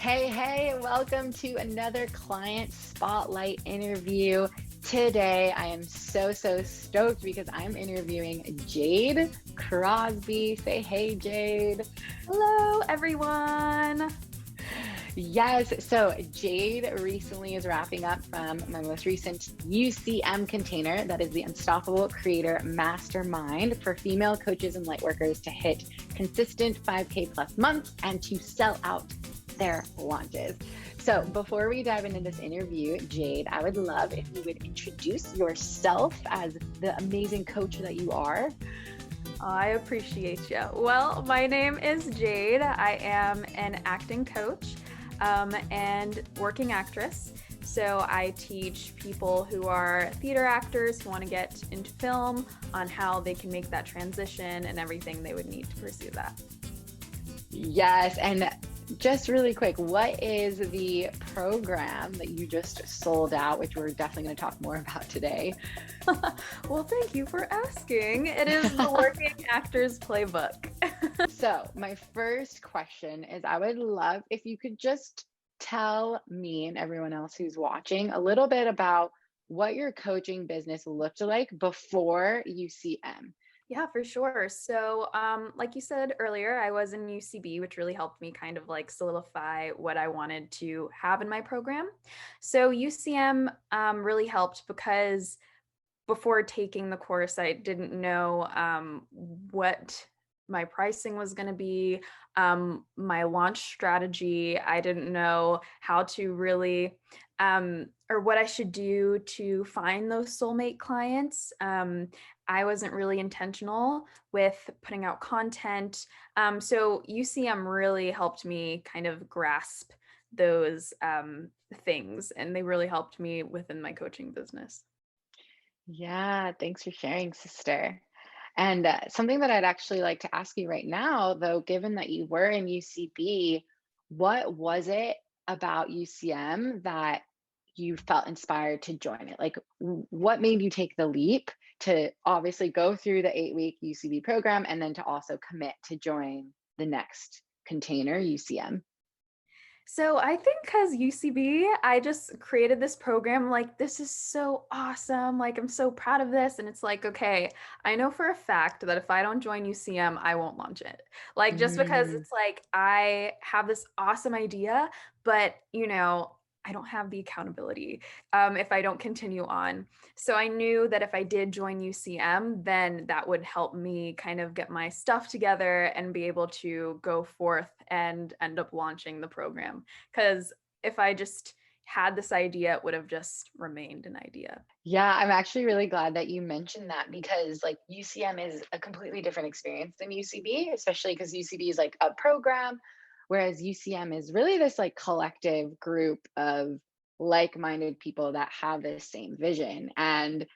Hey, welcome to another client spotlight interview. Today, I am so stoked because I'm interviewing Jade Crosby. Say hey, Jade. Hello, everyone. Yes, so Jade recently is wrapping up from my most recent UCM container. That is the Unstoppable Creator Mastermind for female coaches and lightworkers to hit consistent 5K plus months and to sell out their launches. So before we dive into this interview, Jade, I would love if you would introduce yourself as the amazing coach that you are. I appreciate you. Well, my name is Jade. I am an acting coach and working actress. So I teach people who are theater actors who want to get into film on how they can make that transition and everything they would need to pursue that. Yes, and just really quick, what is the program that you just sold out, which we're definitely going to talk more about today? Well, thank you for asking. It is the Working Actors Playbook. So my first question is, I would love if you could just tell me and everyone else who's watching a little bit about what your coaching business looked like before UCM. Yeah, for sure. So, like you said earlier, I was in UCB, which really helped me kind of like solidify what I wanted to have in my program. So UCM really helped because before taking the course, I didn't know what my pricing was going to be, my launch strategy. I didn't know how to really, or what I should do to find those soulmate clients. I wasn't really intentional with putting out content. So UCM really helped me kind of grasp those things, and they really helped me within my coaching business. Yeah, thanks for sharing, sister. And something that I'd actually like to ask you right now, though, given that you were in UCB, what was it about UCM that you felt inspired to join it? Like, what made you take the leap to obviously go through the 8-week UCB program and then to also commit to join the next container, UCM? So I think because UCB, I just created this program like, this is so awesome. Like, I'm so proud of this. And it's like, okay, I know for a fact that if I don't join UCM, I won't launch it. Like, just because Mm, it's like, I have this awesome idea, but, I don't have the accountability if I don't continue on. So I knew that if I did join UCM, then that would help me kind of get my stuff together and be able to go forth and end up launching the program. Because if I just had this idea, it would have just remained an idea. yeah, I'm actually really glad that you mentioned that because like UCM is a completely different experience than UCB, especially because UCB is like a program, whereas UCM is really this like collective group of like-minded people that have this same vision. And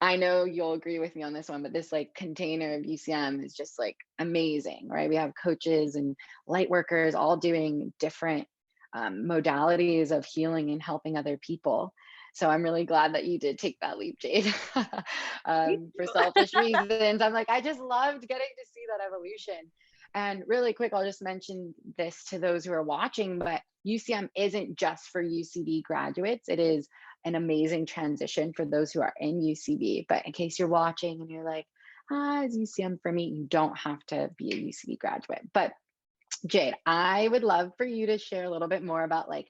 I know you'll agree with me on this one, but this like container of UCM is just like amazing, right? We have coaches and light workers all doing different modalities of healing and helping other people. So I'm really glad that you did take that leap, Jade. For selfish reasons, I'm like, I just loved getting to see that evolution. And really quick, I'll just mention this to those who are watching, but UCM isn't just for UCB graduates. It is an amazing transition for those who are in UCB. But in case you're watching and you're like, is UCM for me? You don't have to be a UCB graduate. But Jade, I would love for you to share a little bit more about like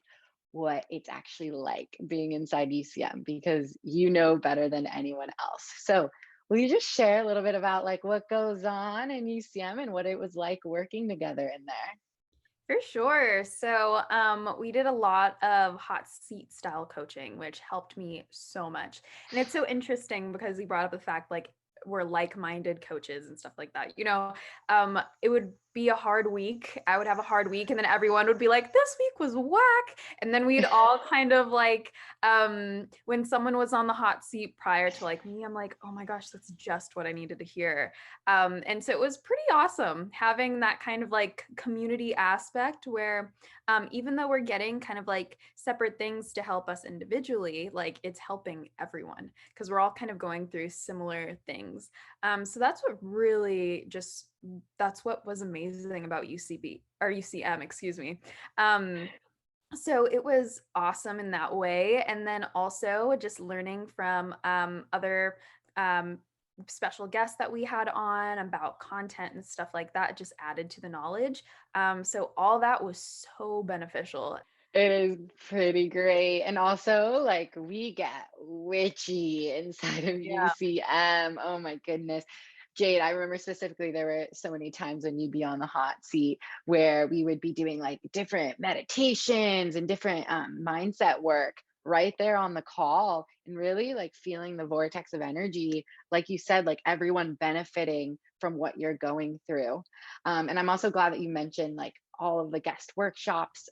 what it's actually like being inside UCM because you know better than anyone else. So will you just share a little bit about like what goes on in UCM and what it was like working together in there? For sure. So we did a lot of hot seat style coaching, which helped me so much. And it's so interesting because you brought up the fact like we're like-minded coaches and stuff like that. It would be a hard week. I would have a hard week, and then everyone would be like, "This week was whack." And then we'd all kind of like, when someone was on the hot seat prior to like me, I'm like, "Oh my gosh, that's just what I needed to hear." And so it was pretty awesome having that kind of like community aspect where even though we're getting kind of like separate things to help us individually, like it's helping everyone because we're all kind of going through similar things. So that's what was amazing about UCB or UCM, excuse me. So it was awesome in that way. And then also just learning from other um, special guests that we had on about content and stuff like that just added to the knowledge. So all that was so beneficial. It is pretty great. And also, like, we get witchy inside of Yeah. UCM. Oh my goodness. Jade, I remember specifically there were so many times when you'd be on the hot seat where we would be doing like different meditations and different mindset work right there on the call and really like feeling the vortex of energy. Like you said, like everyone benefiting from what you're going through. And I'm also glad that you mentioned like all of the guest workshops.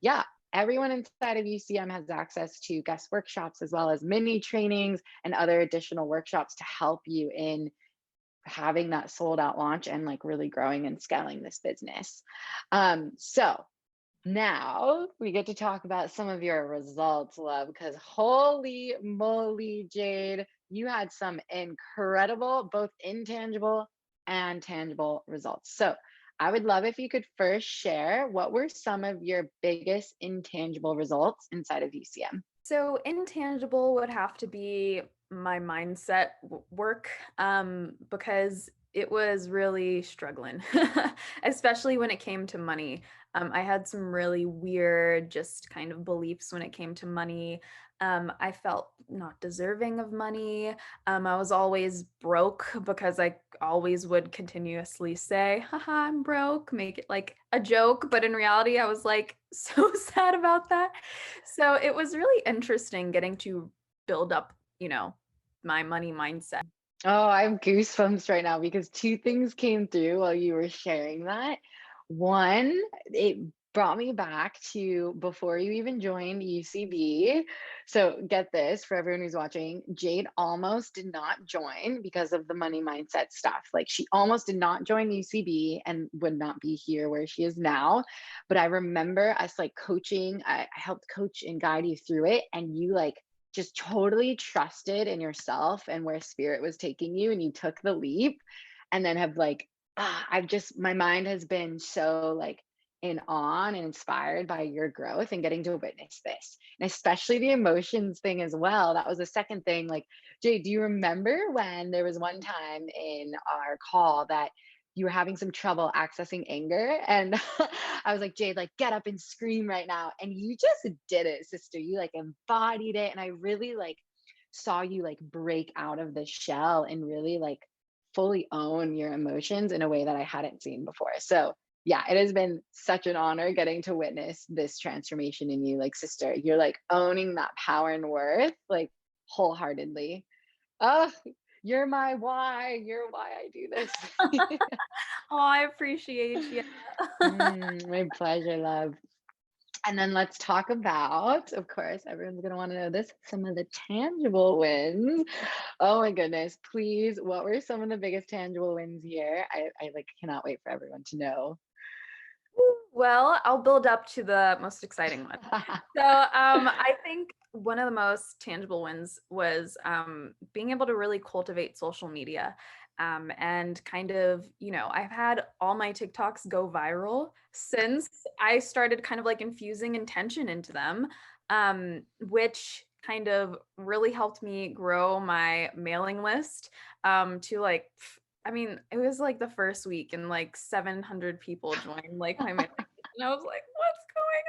Yeah, everyone inside of UCM has access to guest workshops as well as mini trainings and other additional workshops to help you in having that sold out launch and like really growing and scaling this business. So now we get to talk about some of your results, love, because holy moly, Jade, you had some incredible, both intangible and tangible results. So I would love if you could first share what were some of your biggest intangible results inside of UCM. So intangible would have to be my mindset work, because it was really struggling, especially when it came to money. I had some really weird, just kind of beliefs when it came to money. I felt not deserving of money. I was always broke because I always would continuously say, haha, I'm broke, make it like a joke. But in reality, I was like so sad about that. So it was really interesting getting to build up, my money mindset. Oh, I have goosebumps right now because two things came through while you were sharing that. One, it brought me back to before you even joined UCB. So get this for everyone who's watching, Jade almost did not join because of the money mindset stuff. Like she almost did not join UCB and would not be here where she is now. But I remember us like coaching, I helped coach and guide you through it. And you like just totally trusted in yourself and where spirit was taking you and you took the leap and then have like I've just my mind has been so like in awe and inspired by your growth and getting to witness this and especially the emotions thing as well. That was the second thing. Like, Jay, do you remember when there was one time in our call that you were having some trouble accessing anger and I was like, Jade, like get up and scream right now, and you just did it, sister. You like embodied it and I really like saw you like break out of the shell and really like fully own your emotions in a way that I hadn't seen before. So yeah, it has been such an honor getting to witness this transformation in you. Like, sister, you're like owning that power and worth like wholeheartedly. Oh, you're my why. You're why I do this. Oh, I appreciate you. My pleasure, love. And then let's talk about, of course, everyone's going to want to know this, some of the tangible wins. Oh my goodness. Please, what were some of the biggest tangible wins here? I like cannot wait for everyone to know. Well, I'll build up to the most exciting one. So I think one of the most tangible wins was being able to really cultivate social media. And kind of, I've had all my TikToks go viral since I started kind of like infusing intention into them, which kind of really helped me grow my mailing list to like, I mean, it was like the first week and like 700 people joined like my mailing list. And I was like, what's going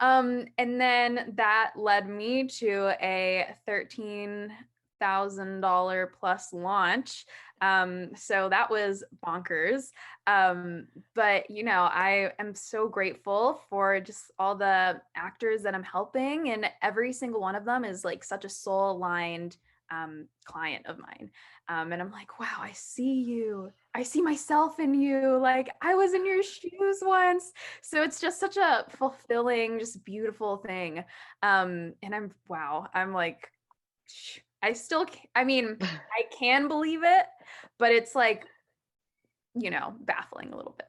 on? And then that led me to a $13,000 plus launch. So that was bonkers. But I am so grateful for just all the actors that I'm helping, and every single one of them is like such a soul aligned client of mine. And I'm like, wow, I see you. I see myself in you. Like I was in your shoes once. So it's just such a fulfilling, just beautiful thing. And I'm like, I mean, I can believe it, but it's like, baffling a little bit.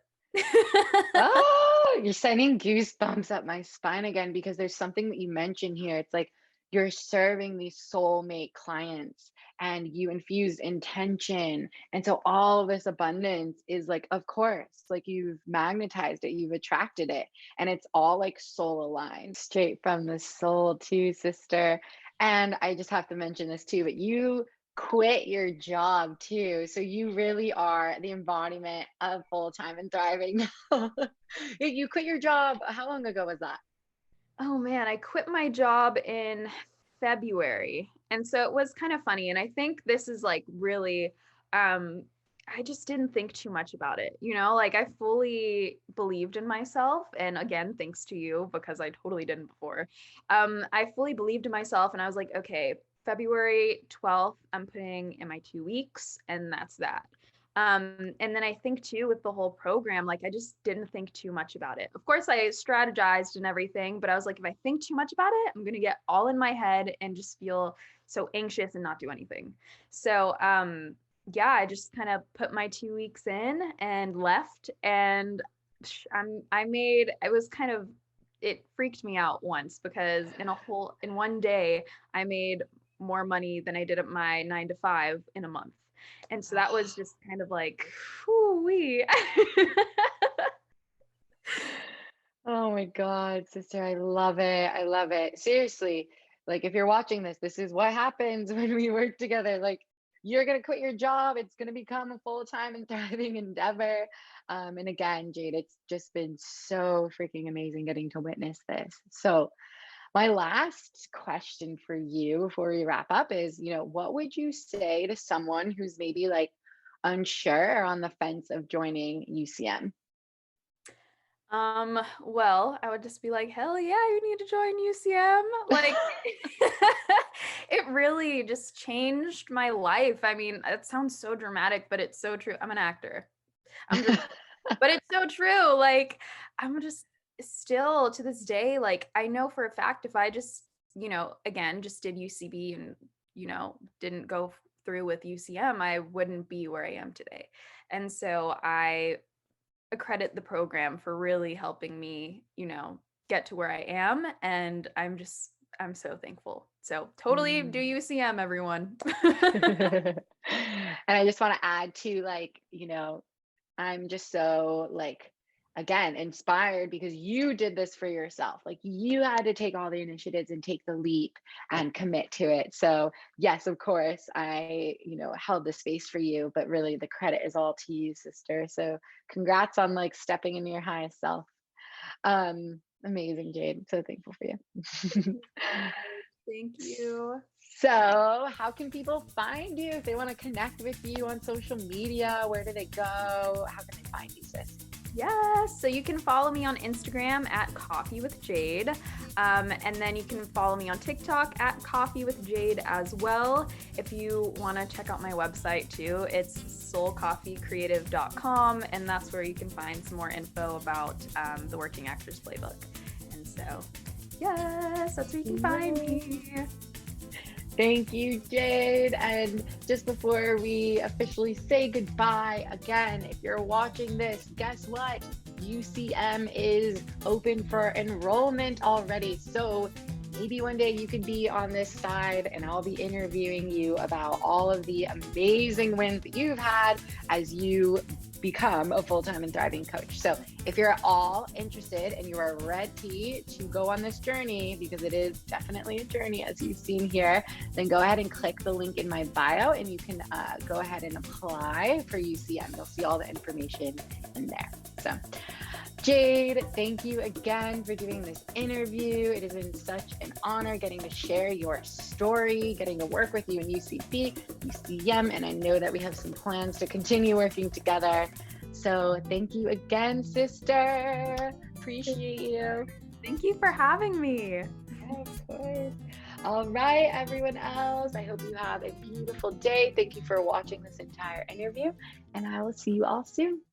Oh, you're sending goosebumps up my spine again because there's something that you mentioned here. It's like you're serving these soulmate clients and you infused intention. And so all this abundance is like, of course, like you've magnetized it, you've attracted it, and it's all like soul aligned, straight from the soul too, sister. And I just have to mention this too, but you quit your job too. So you really are the embodiment of full time and thriving. You quit your job. How long ago was that? Oh man, I quit my job in February. And so it was kind of funny. And I think this is like really, I just didn't think too much about it. Like I fully believed in myself. And again, thanks to you, because I totally didn't before. I fully believed in myself and I was like, okay, February 12th, I'm putting in my 2 weeks and that's that. And then I think too with the whole program, like I just didn't think too much about it. Of course, I strategized and everything, but I was like, if I think too much about it, I'm gonna get all in my head and just feel so anxious and not do anything. So yeah, I just kind of put my 2 weeks in and left, and it was kind of, it freaked me out once because in one day I made more money than I did at my 9 to 5 in a month. And so that was just kind of like, whoo-wee. Oh my God, sister, I love it. I love it. Seriously, like if you're watching this, this is what happens when we work together. Like you're gonna quit your job, it's gonna become a full-time and thriving endeavor. And again, Jade, it's just been so freaking amazing getting to witness this. So my last question for you before we wrap up is, what would you say to someone who's maybe like unsure or on the fence of joining UCM? Well, I would just be like, hell yeah, you need to join UCM. Like, it really just changed my life. I mean, it sounds so dramatic, but it's so true. I'm an actor. But it's so true. Like, I'm just still to this day, like, I know for a fact if I just, again, just did UCB and, didn't go through with UCM, I wouldn't be where I am today. And so I accredit the program for really helping me, get to where I am. And I'm so thankful. So totally do UCM, everyone. And I just want to add to like, I'm just so like, again, inspired because you did this for yourself. Like you had to take all the initiatives and take the leap and commit to it. So yes, of course, I, held the space for you, but really the credit is all to you, sister. So congrats on like stepping into your highest self. Amazing, Jade. So thankful for you. Thank you. So how can people find you if they want to connect with you on social media? Where do they go? How can they find you, sis? Yes, so you can follow me on Instagram at 𝗏𝗏𝗄𝐻, and then you can follow me on TikTok at 𝗏𝗏𝗄𝐻 as well. If you want to check out my website too, it's 𝗖𝗵𝗄𝗃creative.com, and that's where you can find some more info about the Working Actors Playbook. And so, yes, that's where you can find me. Thank you, Jade. And just before we officially say goodbye, again, if you're watching this, guess what? UCM is open for enrollment already. So maybe one day you could be on this side and I'll be interviewing you about all of the amazing wins that you've had as you become a full-time and thriving coach. So if you're at all interested and you are ready to go on this journey, because it is definitely a journey as you've seen here, then go ahead and click the link in my bio and you can go ahead and apply for UCM. You'll see all the information in there. So Jade, thank you again for doing this interview. It has been such an honor getting to share your story, getting to work with you in UCB, UCM, and I know that we have some plans to continue working together. So thank you again, sister. Appreciate you. Thank you for having me. Yeah, of course. All right, everyone else, I hope you have a beautiful day. Thank you for watching this entire interview, and I will see you all soon.